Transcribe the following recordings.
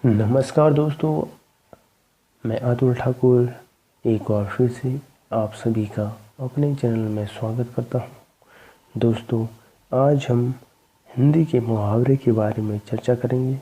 नमस्कार दोस्तों, मैं अतुल ठाकुर एक बार फिर से आप सभी का अपने चैनल में स्वागत करता हूं। दोस्तों, आज हम हिंदी के मुहावरे के बारे में चर्चा करेंगे,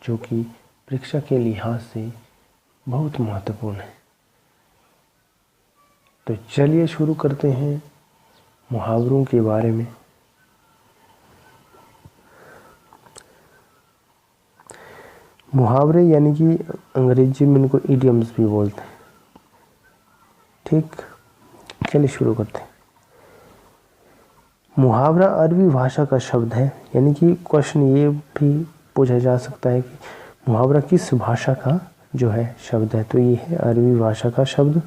जो कि परीक्षा के लिहाज से बहुत महत्वपूर्ण है। तो चलिए शुरू करते हैं मुहावरों के बारे में। मुहावरे यानी कि अंग्रेजी में इनको इडियम्स भी बोलते हैं। ठीक, चलिए शुरू करते हैं। मुहावरा अरबी भाषा का शब्द है, यानी कि क्वेश्चन ये भी पूछा जा सकता है कि मुहावरा किस भाषा का जो है शब्द है। तो ये है अरबी भाषा का शब्द,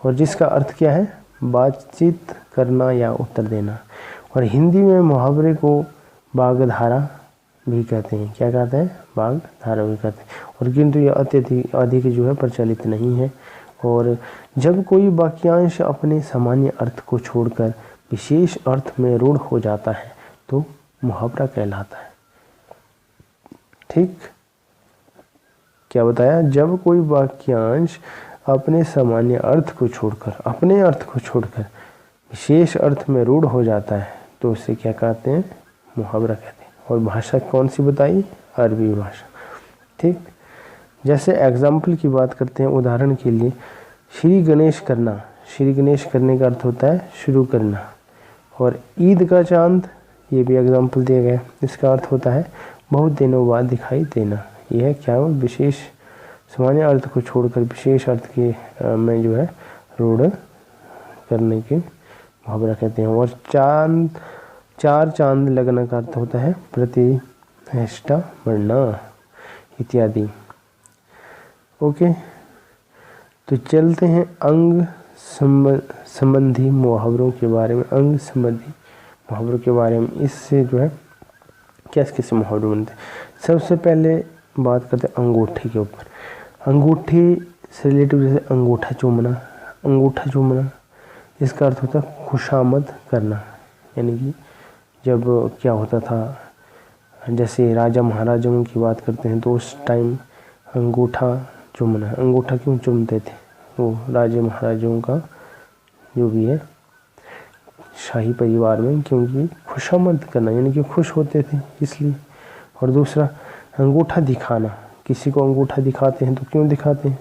और जिसका अर्थ क्या है, बातचीत करना या उत्तर देना। और हिंदी में मुहावरे को वाग्धारा भी कहते हैं। क्या कहते हैं? वाग्धारा भी कहते हैं। और किंतु यह अधिक जो है प्रचलित नहीं है। और जब कोई वाक्यांश अपने सामान्य अर्थ को छोड़कर विशेष अर्थ में रूढ़ हो जाता है तो मुहावरा कहलाता है। ठीक, क्या बताया? जब कोई वाक्यांश अपने सामान्य अर्थ को छोड़कर विशेष अर्थ में रूढ़ हो जाता है तो उसे क्या कहते हैं? मुहावरा कहते हैं। और भाषा कौन सी बताई? अरबी भाषा। ठीक, जैसे एग्जाम्पल की बात करते हैं, उदाहरण के लिए श्री गणेश करना। श्री गणेश करने का अर्थ होता है शुरू करना। और ईद का चांद, ये भी एग्जाम्पल दिया गया, इसका अर्थ होता है बहुत दिनों बाद दिखाई देना। यह है क्या? विशेष सामान्य अर्थ को छोड़कर विशेष अर्थ के में जो है रूढ़ करने के मुहावरा कहते हैं। और चार चांद लगना का अर्थ होता है प्रतिष्ठा बढ़ना इत्यादि। ओके, तो चलते हैं अंग संबंधी मुहावरों के बारे में। अंग संबंधी मुहावरों के बारे में, इससे जो है कैसे कैसे मुहावरे बनते हैं। सबसे पहले बात करते हैं अंगूठे के ऊपर। अंगूठे से रिलेटिव, जैसे अंगूठा चूमना, इसका अर्थ होता है खुशामद करना। यानी कि जब क्या होता था, जैसे राजा महाराजाओं की बात करते हैं तो उस टाइम अंगूठा चूमना। अंगूठा क्यों चूमते थे? वो राजा महाराजाओं का जो भी है शाही परिवार में, क्योंकि खुशामद करना, यानी कि खुश होते थे इसलिए। और दूसरा अंगूठा दिखाना। किसी को अंगूठा दिखाते हैं तो क्यों दिखाते हैं?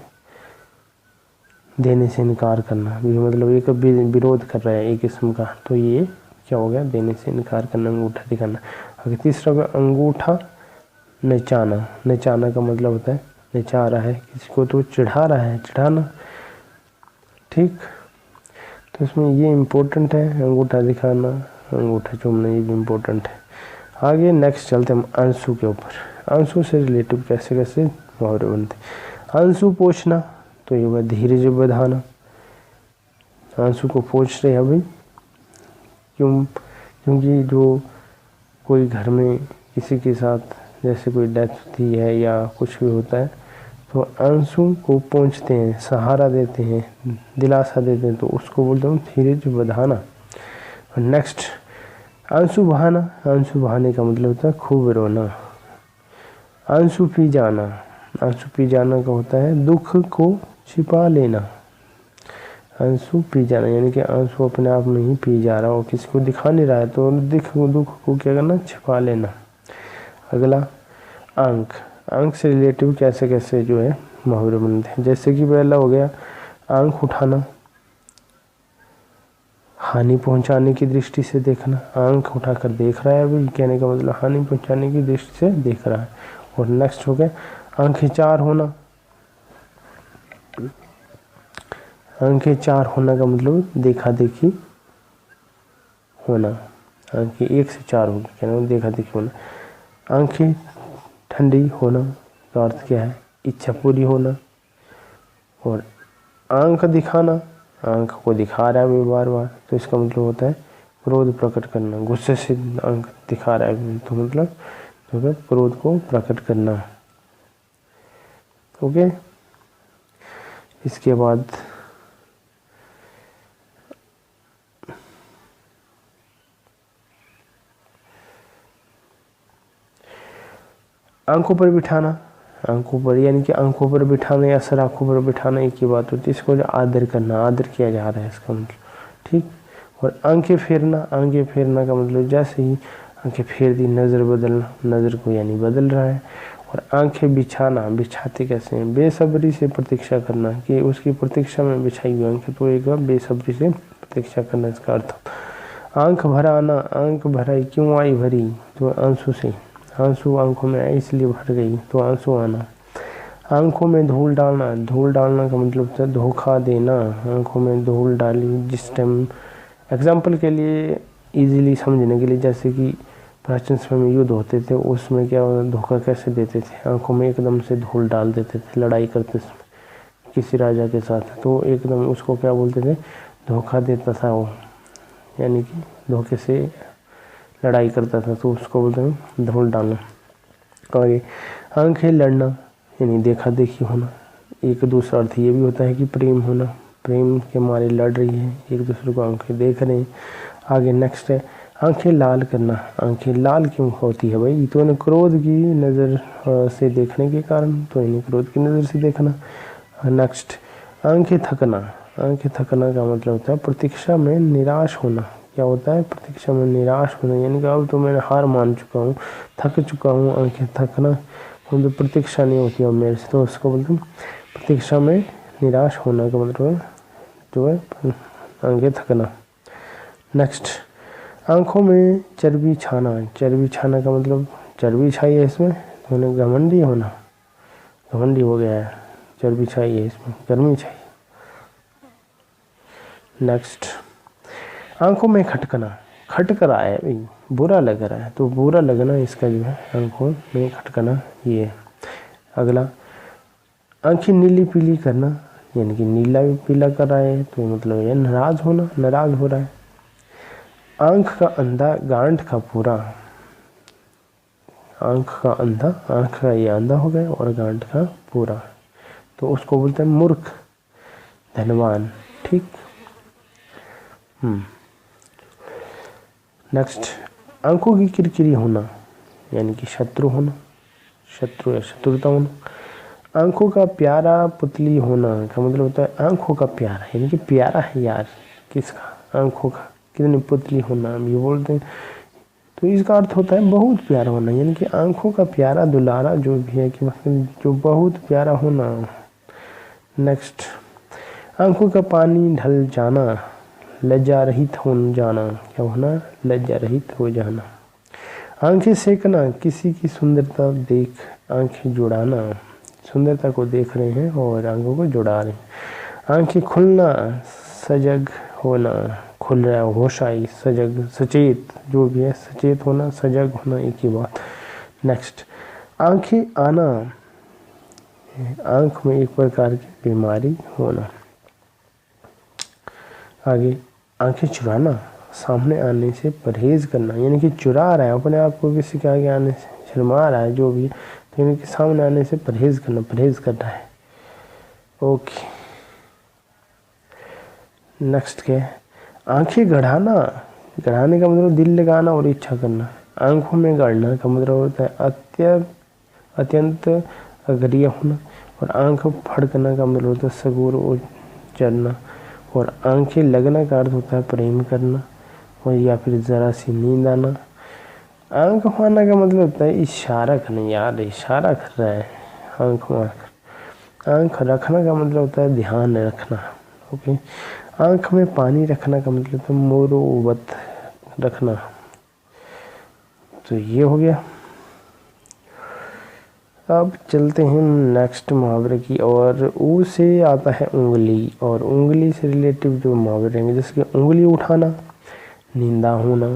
देने से इनकार करना भी, मतलब एक विरोध कर रहा है एक किस्म का, तो ये क्या हो गया? देने से इनकार करना, अंगूठा दिखाना। अगर तीसरा होगा अंगूठा नचाना का मतलब होता है नचा रहा है किसी को, तो चढ़ा रहा है, चढ़ाना। ठीक, तो इसमें ये इम्पोर्टेंट है, अंगूठा दिखाना, अंगूठा चूमना, ये भी इम्पोर्टेंट है। आगे नेक्स्ट चलते हैं अंशु के ऊपर। अंशु से रिलेटिव कैसे कैसे मुहावरे बनते हैं। अंशु पोछना, तो ये हुआ धीरज बधाना। अंशु को पोछ रहे अभी, क्योंकि जो कोई घर में किसी के साथ जैसे कोई डेथ होती है या कुछ भी होता है तो अंशु को पोंछते हैं, सहारा देते हैं, दिलासा देते हैं, तो उसको बोलते हैं धीरज बधाना। नेक्स्ट आंसू बहाना। आंसू बहाने का मतलब होता है खूब रोना। आंसू पी जाना। आंसू पी जाना का होता है दुख को छिपा लेना। आंसू पी जाना यानी कि आंसू अपने आप में ही पी जा रहा हो, किसी को दिखा नहीं रहा है, तो दुख को क्या करना? छिपा लेना। अगला अंक। अंक से रिलेटिव कैसे कैसे जो है मुहावरे बनते हैं। जैसे कि पहला हो गया आंख उठाना, हानि पहुंचाने की दृष्टि से देखना। आंख उठाकर देख रहा है, अभी कहने का मतलब हानि पहुंचाने की दृष्टि से देख रहा है। और नेक्स्ट हो गया आंखें चार होना। आंखें चार होना का मतलब देखा देखी होना। आंखें एक से चार होगी, कहना देखा देखी होना। आंखें ठंडी होना का अर्थ क्या है? इच्छा पूरी होना। और आंख दिखाना, आंख को दिखा रहा है बार बार, तो इसका मतलब होता है क्रोध प्रकट करना। गुस्से से आंख दिखा रहा है तो मतलब क्रोध को प्रकट करना। ओके, इसके बाद आंखों पर बिठाना। आंखों पर, यानी कि आंखों पर बिठाना या सर आंखों पर बिठाना एक ही बात होती है। इसको जो आदर करना, आदर किया जा रहा है इसका मतलब, ठीक। और आंखें फेरना, आंखें फेरना का मतलब जैसे ही आंखें फेर दी, नज़र बदलना, नज़र को यानी बदल रहा है। और आंखें बिछाना, बिछाते कैसे हैं, बेसब्री से प्रतीक्षा करना कि उसकी प्रतीक्षा में बिछाई हुई आंखें, तो एक बार बेसब्री से प्रतीक्षा करना इसका अर्थ। आंख भरा आना, आंख भराई क्यों आई भरी, तो आंसू से, आंसू आंखों में आए इसलिए भर गई, तो आंसू आना। आंखों में धूल डालना, धूल डालना का मतलब है धोखा देना, आंखों में धूल डाली। जिस टाइम एग्जाम्पल के लिए इजीली समझने के लिए, जैसे कि प्राचीन समय में युद्ध होते थे, उसमें क्या धोखा कैसे देते थे, आंखों में एकदम से धूल डाल देते थे लड़ाई करते समय किसी राजा के साथ, तो एकदम उसको क्या बोलते थे, धोखा देता था वो, यानी कि धोखे से लड़ाई करता था, तो उसको बोलते हैं धूल डालना। आगे आंखें लड़ना, यानी देखा देखी होना। एक दूसरा अर्थ ये भी होता है कि प्रेम होना, प्रेम के मारे लड़ रही है, एक दूसरे को आंखें देख रहे हैं। आगे नेक्स्ट है आंखें लाल करना। आंखें लाल क्यों होती है भाई, तो इन्हें क्रोध की नज़र से देखने के कारण, तो इन्हें क्रोध की नज़र से देखना। नेक्स्ट आंखें थकना, आंखें थकना का मतलब होता है प्रतीक्षा में निराश होना। क्या होता है, प्रतीक्षा में निराश होना, यानी कि अब तो मैंने हार मान चुका हूँ, थक चुका हूँ। आंखें थकना मतलब प्रतीक्षा नहीं होती अब मेरे से, तो उसको बोलते हैं प्रतीक्षा में निराश होना का मतलब जो है आंखें थकना। नेक्स्ट आंखों में चर्बी छाना, चर्बी छाना का मतलब चर्बी छाई है इसमें, तो उन्हें घमंडी होना, घमंडी हो गया है, चर्बी छाई है इसमें, गर्मी छाई। नेक्स्ट आंखों में खटकना, खटक रहा है भाई, बुरा लग रहा है, तो बुरा लगना इसका जो है आंखों में खटकना ये है। अगला आंखें नीली पीली करना, यानी कि नीला पीला कर रहा है, तो मतलब ये नाराज होना, नाराज हो रहा है। आंख का अंधा गांठ का पूरा, आंख का अंधा, आंख का ये अंधा हो गया और गांठ का पूरा, तो उसको बोलते हैं मूर्ख धनवान, ठीक। नेक्स्ट आंखों की किरकिरी होना, यानी कि शत्रु होना, शत्रु या शत्रुता होना। आंखों का प्यारा पुतली होना का मतलब होता है आंखों का प्यारा, यानी कि प्यारा है यार किसका, आंखों का, कितनी पुतली होना हम ये बोलते हैं, तो इसका अर्थ होता है बहुत प्यारा होना, यानी कि आंखों का प्यारा दुलारा जो भी है कि मतलब जो बहुत प्यारा होना। नेक्स्ट आंखों का पानी ढल जाना, लज्जा रहित हो जाना, क्या होना, लज्जा रहित हो जाना। आंखें सेकना, किसी की सुंदरता देख आंखें जुड़ाना, सुंदरता को देख रहे हैं और आंखों को जुड़ा रहे हैं। आंखें खुलना, सजग होना, खुल रहा है, होश आई, सजग, सचेत जो भी है, सचेत होना, सजग होना एक ही बात। नेक्स्ट आंखें आना, आंख में एक प्रकार की बीमारी होना। आगे आंखें चुराना, सामने आने से परहेज करना, यानी कि चुरा रहा है अपने आप को किसी के आगे आने से, शर्मा रहा है जो भी, तो यानी कि सामने आने से परहेज करना, परहेज करना है। ओके नेक्स्ट क्या है, आंखें गढ़ाना, गढ़ाने का मतलब दिल लगाना और इच्छा करना। आंखों में गढ़ना का मतलब होता है अत्यंत अग्रिय होना, और आंख फड़कना का मतलब होता है सगुर और चढ़ना, और आंखें लगना का अर्थ होता है प्रेम करना, और या फिर ज़रा सी नींद आना। आंख मारना का मतलब होता है इशारा करना, यार इशारा कर रहा है आंख मार। आंख रखना का मतलब होता है ध्यान रखना। ओके आंख में पानी रखना का मतलब है मोरोवत रखना, तो ये हो गया। अब चलते हैं नेक्स्ट मुहावरे की, और ऊ से आता है उंगली, और उंगली से रिलेटिव जो मुहावरे रहेंगे जैसे कि उंगली उठाना, निंदा होना,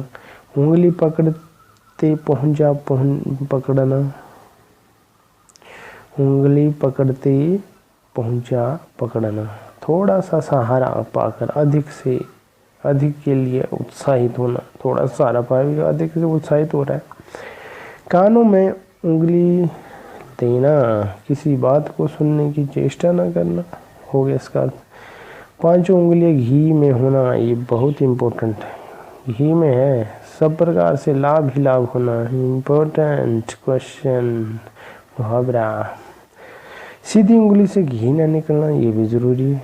उंगली पकड़ते पहुंचा पकड़ना, उंगली पकड़ते पहुंचा पकड़ना, थोड़ा सा सहारा पाकर अधिक से अधिक के लिए उत्साहित होना, थोड़ा सहारा पाकर अधिक से उत्साहित हो रहा है। कानों में उंगली देना, किसी बात को सुनने की चेष्टा न करना, हो गया इसका अर्थ। पांचों उंगलियां घी में होना, ये बहुत इम्पोर्टेंट है, घी में है, सब प्रकार से लाभ ही लाभ होना, इम्पोर्टेंट क्वेश्चन मुहावरा। सीधी उंगली से घी ना निकलना, ये भी ज़रूरी है।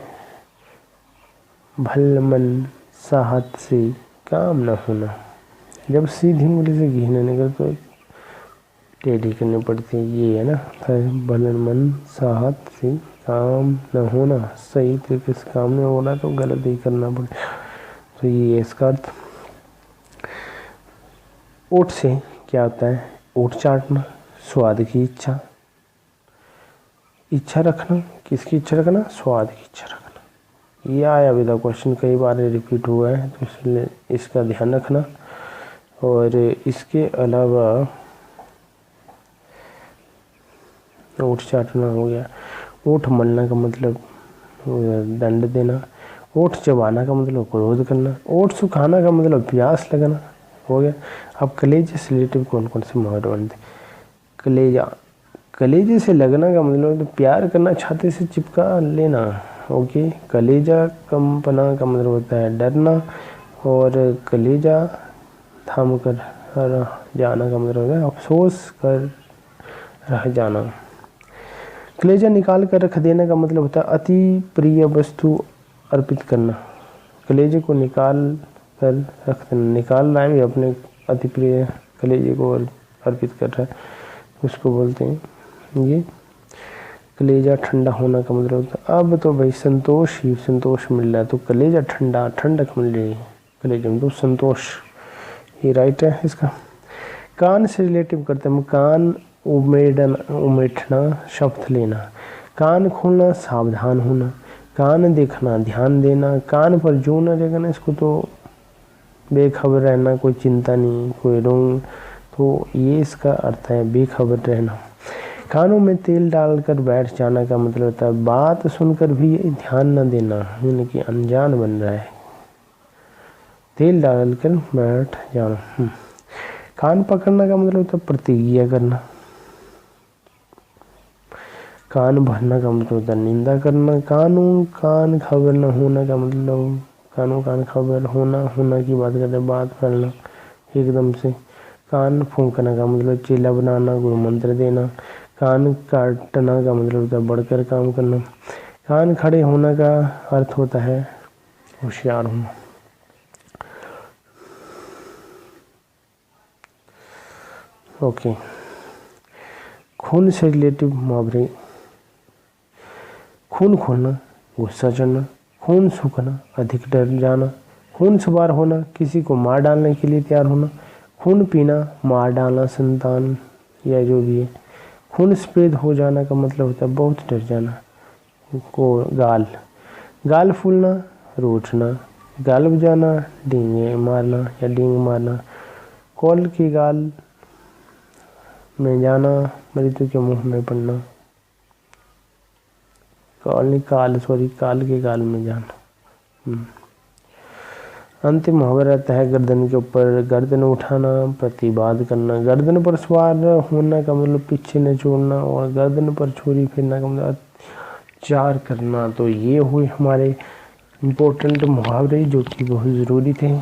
भल मन साहत से काम न होना, जब सीधी उंगली से घी ना निकल तो टेढ़ी करनी पड़ती है, ये है ना। भल मन साहत से काम न होना, सही तरीके से काम नहीं होना तो गलत ही करना पड़े, तो ये है इसका अर्थ। ओठ से क्या होता है, ओठ चाटना, स्वाद की इच्छा, इच्छा रखना, किसकी इच्छा रखना, स्वाद की इच्छा रखना। ये आया विदा क्वेश्चन कई बार रिपीट हुआ है, तो इसलिए इसका ध्यान रखना। और इसके अलावा ओठ चाटना हो गया, ओठ मलना का मतलब दंड देना, ओठ चबाना का मतलब क्रोध करना, ओठ सुखाना का मतलब प्यास लगना हो गया। अब कलेजे से रिलेटिव कौन कौन से मुहावरे बनते, कलेजा, कलेजे से लगना का मतलब तो प्यार करना, छाती से चिपका लेना। ओके, कलेजा कंपना का मतलब होता है डरना, और कलेजा थाम कर रह जाना का मतलब होता है अफसोस कर रह जाना। कलेजा निकाल कर रख देने का मतलब होता है अति प्रिय वस्तु अर्पित करना। कलेजे को निकाल कर रख देना, निकाल रहा है अपने अति प्रिय कलेजे को अर्पित कर रहा है, उसको बोलते हैं ये। कलेजा ठंडा होना का मतलब होता है अब तो भाई संतोष ही संतोष मिल रहा है, तो कलेजा ठंडा, ठंडक मिल रही है कलेजे में, तो संतोष, ये राइट है इसका। कान से रिलेटिव करते हैं, कान उमेटना, शब्द लेना, कान खोलना, सावधान होना, कान देखना, ध्यान देना, कान पर जो न जगना, इसको तो बेखबर रहना, कोई चिंता नहीं, कोई रोग, तो ये इसका अर्थ है बेखबर रहना। कानों में तेल डालकर बैठ जाना का मतलब होता है बात सुनकर भी ध्यान न देना, यानी कि अनजान बन रहा है, तेल डालकर बैठ जाना। कान पकड़ना का मतलब होता है प्रतिज्ञा करना। कान भरना का मतलब होता है निंदा करना। कानून कान खबर न होना का मतलब, कानों कान खबर होना, होना की बात करते हैं, बात करना एकदम से। कान फूंकना का मतलब चेला बनाना, गुरु मंत्र देना। कान काटना का मतलब होता है बढ़कर काम करना। कान खड़े होना का अर्थ होता है होशियार होना। ओके, खून से रिलेटिव मुहावरे, खून खोलना, गुस्सा चढ़ना, खून सूखना, अधिक डर जाना, खून सवार होना, किसी को मार डालने के लिए तैयार होना, खून पीना, मार डालना संतान या जो भी है। खून सफेद हो जाना का मतलब होता है बहुत डर जाना। को गाल, गाल फूलना, रूठना, गाल बजाना, डींगे मारना या डींग मारना, कॉल की गाल में जाना, मृत्यु के मुंह में पड़ना, काल के गाल में जाना। अंतिम मुहावरा रहता है गर्दन के ऊपर, गर्दन उठाना, प्रतिवाद करना। गर्दन पर सवार होना का मतलब पीछे न छोड़ना, और गर्दन पर छुरी फेरना का मतलब अत्याचार करना। तो ये हुए हमारे इम्पोर्टेंट मुहावरे जो कि बहुत ज़रूरी थे।